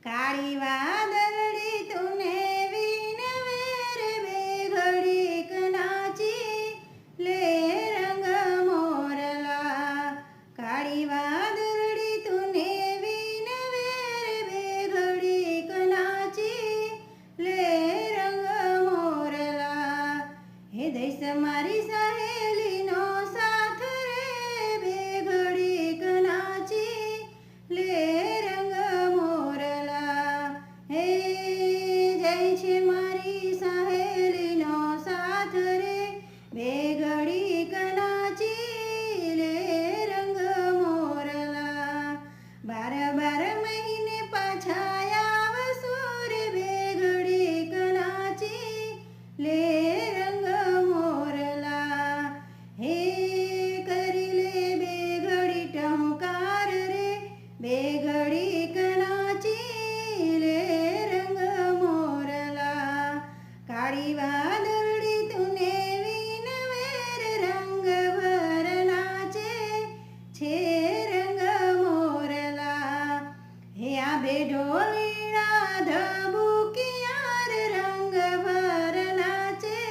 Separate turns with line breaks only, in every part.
काळी वादळी तुने विनवे रे बेघडी कणाची ले रंग मोरला काळी वादळी तुने विनवे रे बेघडी कणाची ले रंग मोरला हे दैस मारी सहेलीनो साथ रे बेघडी कणाची ले रंग मोरला हे जय छे मारी सहेलीनो साथ रे बेघडी कणाची ले रंग मोरला बार बार महीने पाछा आवसो रे बेघडी कणाची ले रंग मोरला हे करिले बेघडी टहुकार रे बेघडी कणाची ले रंग मोरला काळी वादळी तुने विनवे रे रंग भरणाचे छे रंग मोरला हे आबे ढोलिणा धबुकिया रे रंग भरणाचे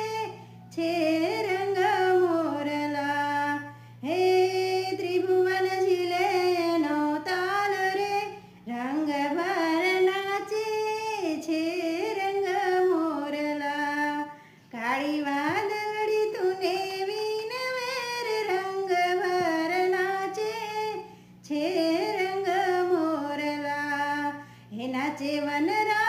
छे रंग मोरला हे त्रिभुवन झिले नो ताल रे रंग भरणाचे छे रंग मोरला काळी वादळी तुने विनवे रे रंग भरणाचे छे रंग मोरला हे नाचे वनरा